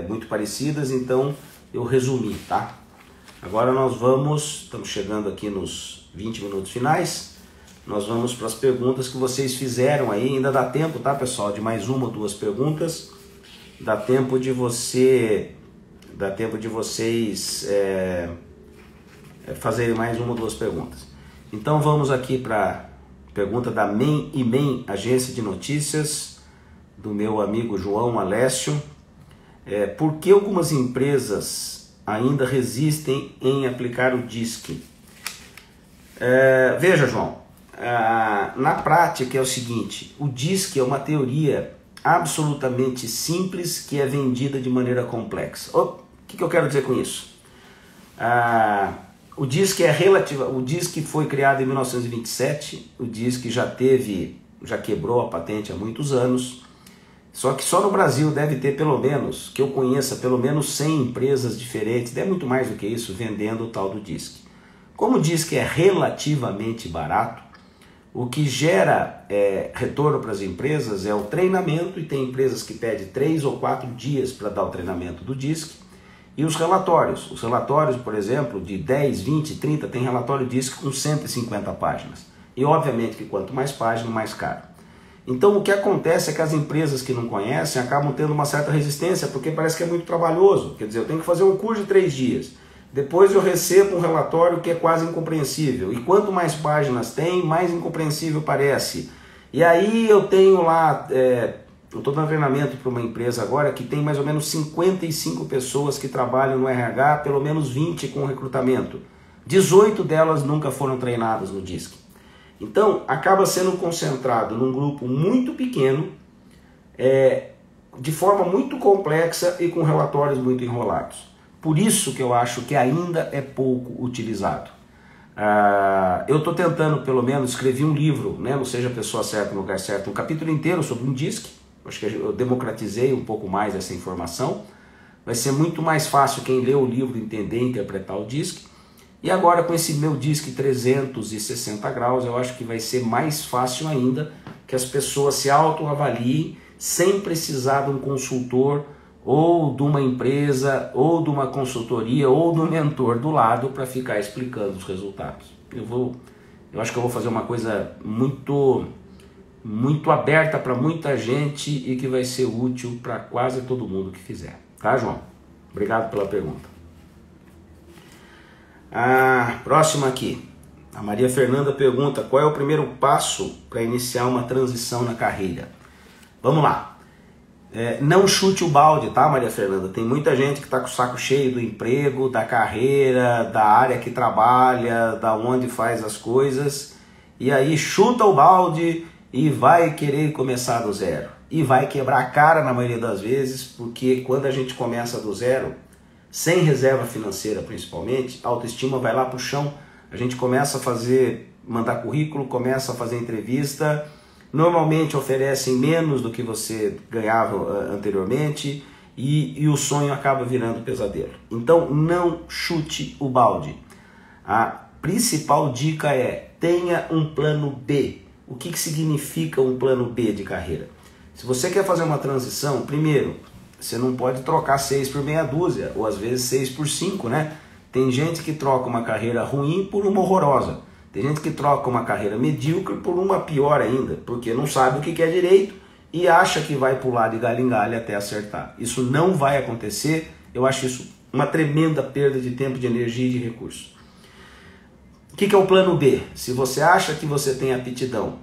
[SPEAKER 1] muito parecidas, então eu resumi, tá? Agora estamos chegando aqui nos 20 minutos finais, nós vamos para as perguntas que vocês fizeram aí, ainda dá tempo, tá pessoal, de mais 1 ou 2 perguntas, dá tempo de vocês fazerem mais 1 ou 2 perguntas. Então vamos aqui para a pergunta da MEN e MEN, Agência de Notícias, do meu amigo João Alessio. Por que algumas empresas ainda resistem em aplicar o DISC? Veja, João, na prática é o seguinte, o DISC é uma teoria absolutamente simples que é vendida de maneira complexa. O que eu quero dizer com isso? O DISC o DISC foi criado em 1927, o DISC já quebrou a patente há muitos anos, só que só no Brasil deve ter pelo menos, que eu conheça, pelo menos 100 empresas diferentes, é muito mais do que isso, vendendo o tal do DISC. Como o DISC é relativamente barato, o que gera retorno para as empresas é o treinamento, e tem empresas que pedem 3 ou 4 dias para dar o treinamento do DISC, e os relatórios. Os relatórios, por exemplo, de 10, 20, 30, tem relatório DISC com 150 páginas. E obviamente que quanto mais páginas, mais caro. Então o que acontece é que as empresas que não conhecem acabam tendo uma certa resistência, porque parece que é muito trabalhoso. Quer dizer, eu tenho que fazer um curso de 3 dias. Depois eu recebo um relatório que é quase incompreensível. E quanto mais páginas tem, mais incompreensível parece. E aí eu tenho lá, eu estou dando treinamento para uma empresa agora que tem mais ou menos 55 pessoas que trabalham no RH, pelo menos 20 com recrutamento. 18 delas nunca foram treinadas no DISC. Então acaba sendo concentrado num grupo muito pequeno, de forma muito complexa e com relatórios muito enrolados. Por isso que eu acho que ainda é pouco utilizado. Eu estou tentando, pelo menos, escrever um livro, né? Não seja a pessoa certa no lugar certo, um capítulo inteiro sobre um DISC. Acho que eu democratizei um pouco mais essa informação. Vai ser muito mais fácil quem lê o livro entender e interpretar o DISC. E agora com esse meu DISC 360 graus, eu acho que vai ser mais fácil ainda que as pessoas se autoavaliem sem precisar de um consultor ou de uma empresa, ou de uma consultoria, ou de um mentor do lado para ficar explicando os resultados. Eu acho que eu vou fazer uma coisa muito aberta para muita gente e que vai ser útil para quase todo mundo que fizer. Tá, João? Obrigado pela pergunta. Próxima aqui. A Maria Fernanda pergunta: qual é o primeiro passo para iniciar uma transição na carreira? Vamos lá. Não chute o balde, tá, Maria Fernanda? Tem muita gente que está com o saco cheio do emprego, da carreira, da área que trabalha, da onde faz as coisas, e aí chuta o balde e vai querer começar do zero. E vai quebrar a cara na maioria das vezes, porque quando a gente começa do zero, sem reserva financeira principalmente, a autoestima vai lá pro chão, a gente começa a mandar currículo, começa a fazer entrevista, normalmente oferecem menos do que você ganhava anteriormente e o sonho acaba virando pesadelo. Então não chute o balde. A principal dica é: tenha um plano B. O que significa um plano B de carreira? Se você quer fazer uma transição, primeiro, você não pode trocar 6 por meia dúzia, ou às vezes 6 por 5, né? Tem gente que troca uma carreira ruim por uma horrorosa. Tem gente que troca uma carreira medíocre por uma pior ainda, porque não sabe o que é direito e acha que vai pular de galho em galho até acertar. Isso não vai acontecer, eu acho isso uma tremenda perda de tempo, de energia e de recursos. O que é o plano B? Se você acha que você tem aptidão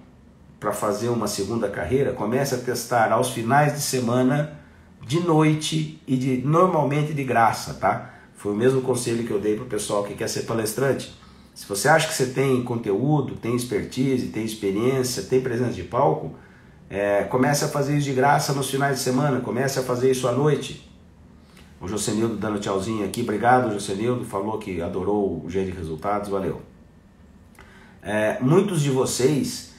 [SPEAKER 1] para fazer uma segunda carreira, comece a testar aos finais de semana, de noite e normalmente de graça, tá? Foi o mesmo conselho que eu dei para o pessoal que quer ser palestrante. Se você acha que você tem conteúdo, tem expertise, tem experiência, tem presença de palco, comece a fazer isso de graça nos finais de semana, comece a fazer isso à noite. O Josenildo dando tchauzinho aqui, obrigado Josenildo, falou que adorou o G de Resultados, valeu. Muitos de vocês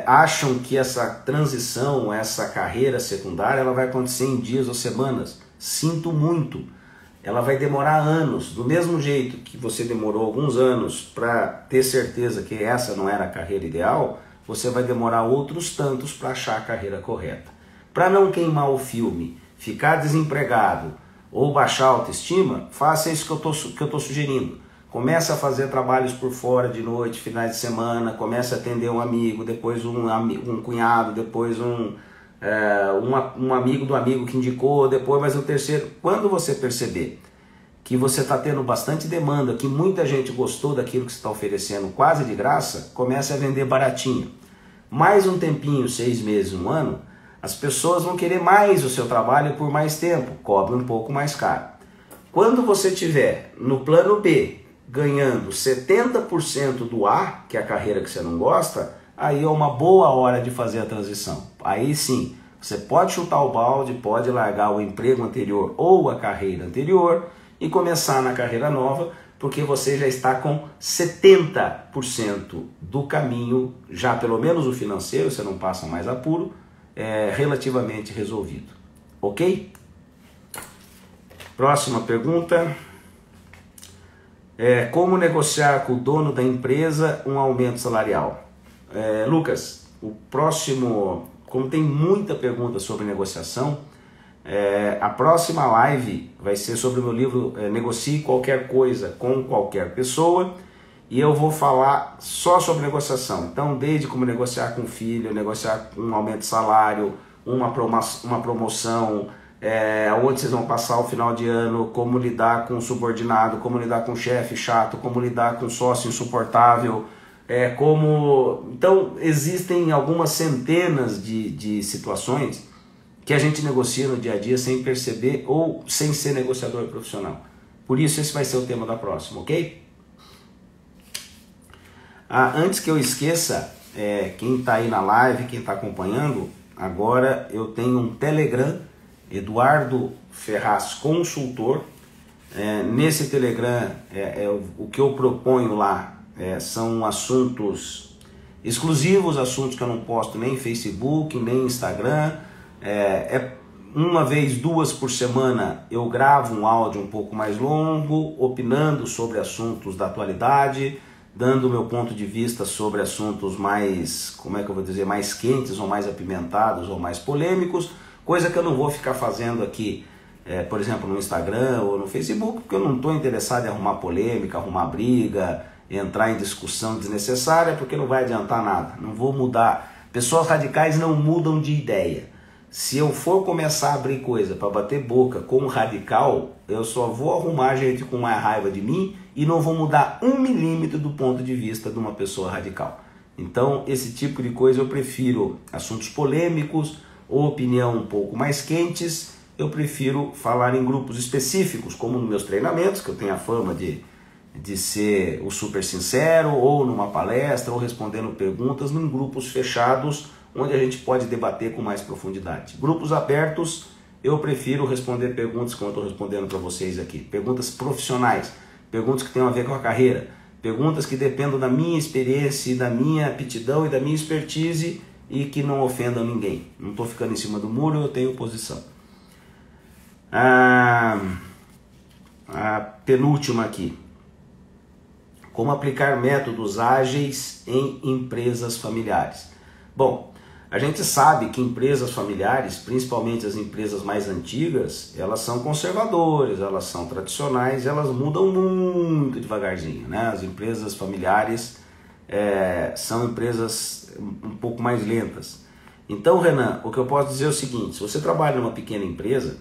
[SPEAKER 1] acham que essa transição, essa carreira secundária, ela vai acontecer em dias ou semanas. Sinto muito. Ela vai demorar anos, do mesmo jeito que você demorou alguns anos para ter certeza que essa não era a carreira ideal, você vai demorar outros tantos para achar a carreira correta. Para não queimar o filme, ficar desempregado ou baixar a autoestima, faça isso que eu tô sugerindo. Comece a fazer trabalhos por fora de noite, finais de semana, comece a atender um amigo, depois um cunhado, depois um amigo do amigo que indicou, depois mais um terceiro. Quando você perceber que você está tendo bastante demanda, que muita gente gostou daquilo que você está oferecendo quase de graça, comece a vender baratinho. Mais um tempinho, 6 meses, 1 ano, as pessoas vão querer mais o seu trabalho por mais tempo, cobre um pouco mais caro. Quando você tiver no plano B ganhando 70% do A, que é a carreira que você não gosta, aí é uma boa hora de fazer a transição. Aí sim, você pode chutar o balde, pode largar o emprego anterior ou a carreira anterior e começar na carreira nova, porque você já está com 70% do caminho, já pelo menos o financeiro, você não passa mais apuro, relativamente resolvido. Ok? Próxima pergunta. Como negociar com o dono da empresa um aumento salarial? Lucas, o próximo, como tem muita pergunta sobre negociação, a próxima live vai ser sobre o meu livro Negocie Qualquer Coisa com Qualquer Pessoa, e eu vou falar só sobre negociação. Então, desde como negociar com o filho, negociar um aumento de salário, uma promoção, onde vocês vão passar o final de ano, como lidar com o subordinado, como lidar com o chefe chato, como lidar com o sócio insuportável, Então, existem algumas centenas de situações que a gente negocia no dia a dia sem perceber ou sem ser negociador profissional. Por isso, esse vai ser o tema da próxima, ok? Antes que eu esqueça, quem está aí na live, quem está acompanhando, agora eu tenho um Telegram, Eduardo Ferraz Consultor. Nesse Telegram, o que eu proponho lá são assuntos exclusivos, assuntos que eu não posto nem em Facebook, nem Instagram. Uma vez, duas por semana eu gravo um áudio um pouco mais longo, opinando sobre assuntos da atualidade, dando o meu ponto de vista sobre assuntos mais, mais quentes ou mais apimentados ou mais polêmicos, coisa que eu não vou ficar fazendo aqui, por exemplo, no Instagram ou no Facebook, porque eu não estou interessado em arrumar polêmica, arrumar briga, entrar em discussão desnecessária, porque não vai adiantar nada, não vou mudar. Pessoas radicais não mudam de ideia. Se eu for começar a abrir coisa para bater boca com um radical, eu só vou arrumar gente com mais raiva de mim e não vou mudar 1 milímetro do ponto de vista de uma pessoa radical. Então, esse tipo de coisa eu prefiro assuntos polêmicos ou opinião um pouco mais quentes. Eu prefiro falar em grupos específicos, como nos meus treinamentos, que eu tenho a fama de ser o super sincero, ou numa palestra, ou respondendo perguntas em grupos fechados, onde a gente pode debater com mais profundidade. Grupos abertos, eu prefiro responder perguntas como eu estou respondendo para vocês aqui. Perguntas profissionais, perguntas que tenham a ver com a carreira, perguntas que dependam da minha experiência, da minha aptidão e da minha expertise e que não ofendam ninguém. Não estou ficando em cima do muro, eu tenho posição. A penúltima aqui. Como aplicar métodos ágeis em empresas familiares? Bom, a gente sabe que empresas familiares, principalmente as empresas mais antigas, elas são conservadoras, elas são tradicionais, elas mudam muito devagarzinho, né? As empresas familiares são empresas um pouco mais lentas. Então, Renan, o que eu posso dizer é o seguinte: se você trabalha numa pequena empresa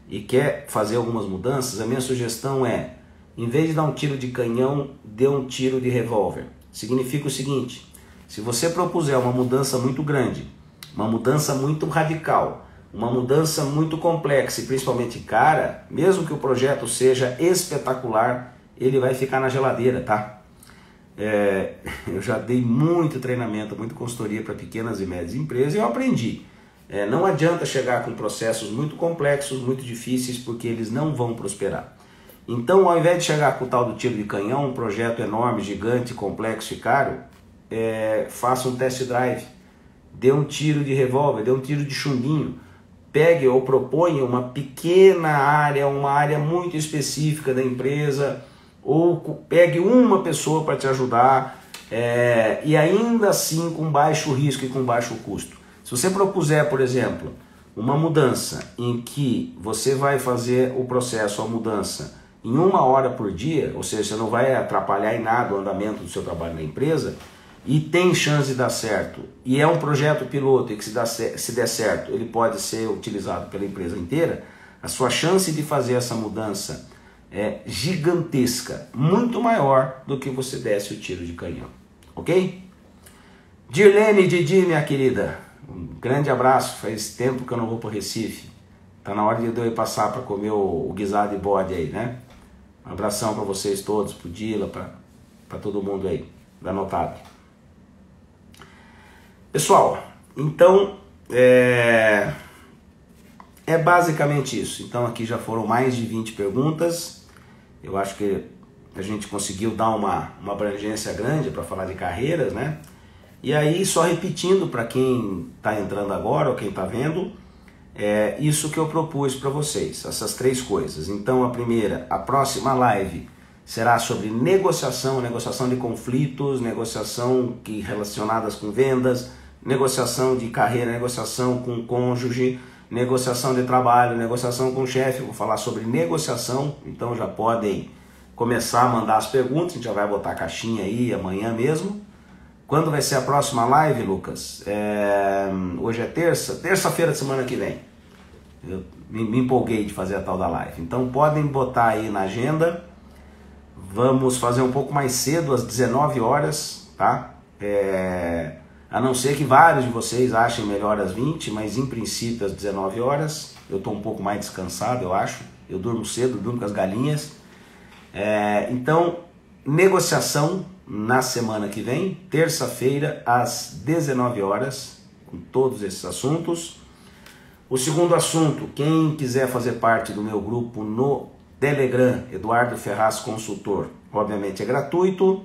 [SPEAKER 1] e quer fazer algumas mudanças, a minha sugestão é, em vez de dar um tiro de canhão, dê um tiro de revólver. Significa o seguinte: se você propuser uma mudança muito grande, uma mudança muito radical, uma mudança muito complexa e principalmente cara, mesmo que o projeto seja espetacular, ele vai ficar na geladeira, tá? Eu já dei muito treinamento, muita consultoria para pequenas e médias empresas e eu aprendi. Não adianta chegar com processos muito complexos, muito difíceis, porque eles não vão prosperar. Então, ao invés de chegar com o tal do tiro de canhão, um projeto enorme, gigante, complexo e caro, faça um test drive, dê um tiro de revólver, dê um tiro de chumbinho, pegue ou proponha uma pequena área, uma área muito específica da empresa, ou pegue uma pessoa para te ajudar, e ainda assim com baixo risco e com baixo custo. Se você propuser, por exemplo, uma mudança em que você vai fazer o processo, a mudança, em 1 hora por dia, ou seja, você não vai atrapalhar em nada o andamento do seu trabalho na empresa, e tem chance de dar certo, e é um projeto piloto e que se der certo, ele pode ser utilizado pela empresa inteira, a sua chance de fazer essa mudança é gigantesca, muito maior do que você desse o tiro de canhão, ok? Dirlene Didi, minha querida, um grande abraço, faz tempo que eu não vou para o Recife, tá na hora de eu ir passar para comer o guisado de bode aí, né? Um abração para vocês todos, pro Dila, para todo mundo aí, da Notado. Pessoal, então, é basicamente isso. Então aqui já foram mais de 20 perguntas. Eu acho que a gente conseguiu dar uma abrangência grande para falar de carreiras, né? E aí, só repetindo para quem está entrando agora ou quem está vendo, isso que eu propus para vocês, essas 3 coisas. Então, a próxima live será sobre negociação de conflitos, negociação relacionadas com vendas, negociação de carreira, negociação com cônjuge, negociação de trabalho, negociação com o chefe. Vou falar sobre negociação, então já podem começar a mandar as perguntas, a gente já vai botar a caixinha aí amanhã mesmo. Quando vai ser a próxima live, Lucas? Hoje é terça-feira da semana que vem. Eu me empolguei de fazer a tal da live. Então podem botar aí na agenda. Vamos fazer um pouco mais cedo, às 19 horas, tá? A não ser que vários de vocês achem melhor às 20, mas em princípio às 19 horas. Eu estou um pouco mais descansado, eu acho. Eu durmo cedo, durmo com as galinhas. Então, negociação na semana que vem, terça-feira, às 19 horas, com todos esses assuntos. O segundo assunto, quem quiser fazer parte do meu grupo no Telegram, Eduardo Ferraz Consultor, obviamente é gratuito.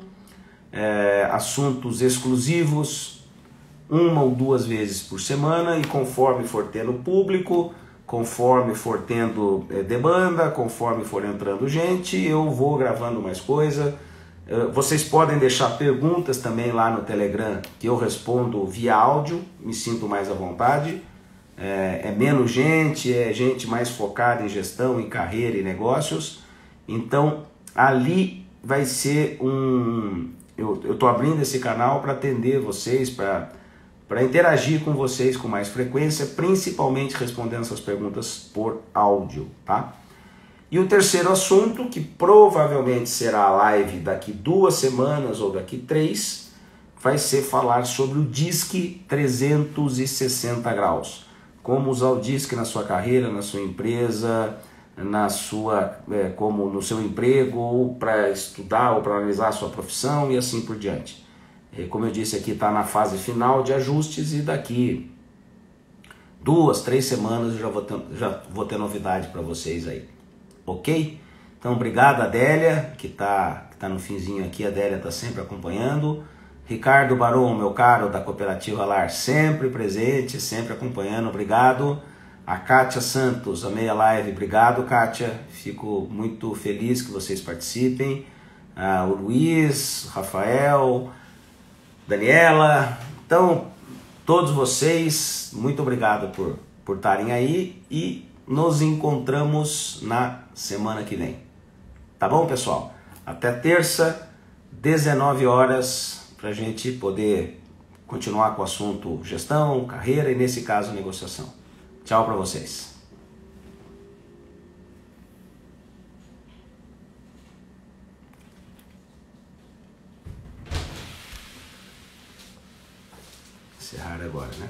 [SPEAKER 1] Assuntos exclusivos, 1 ou 2 vezes por semana, e conforme for tendo público, conforme for tendo demanda, conforme for entrando gente, eu vou gravando mais coisa. Vocês podem deixar perguntas também lá no Telegram, que eu respondo via áudio, me sinto mais à vontade. Menos gente, gente mais focada em gestão, em carreira e negócios. Então ali vai ser eu estou abrindo esse canal para atender vocês, para interagir com vocês com mais frequência, principalmente respondendo essas perguntas por áudio, tá? E o terceiro assunto, que provavelmente será a live daqui 2 semanas ou daqui 3, vai ser falar sobre o DISC 360 graus. Como usar o DISC na sua carreira, na sua empresa, como no seu emprego, ou para estudar ou para analisar a sua profissão e assim por diante. Como eu disse aqui, está na fase final de ajustes e daqui 2, 3 semanas eu já vou ter novidade para vocês aí. Ok? Então, obrigado, Adélia, que tá no finzinho aqui. A Adélia está sempre acompanhando. Ricardo Baron, meu caro, da Cooperativa Lar, sempre presente, sempre acompanhando. Obrigado. A Kátia Santos, amei a live. Obrigado, Kátia. Fico muito feliz que vocês participem. O Luiz, Rafael, Daniela. Então, todos vocês, muito obrigado por estarem aí e nos encontramos na semana que vem. Tá bom, pessoal? Até terça, 19 horas, para a gente poder continuar com o assunto gestão, carreira e, nesse caso, negociação. Tchau para vocês. Encerrar agora, né?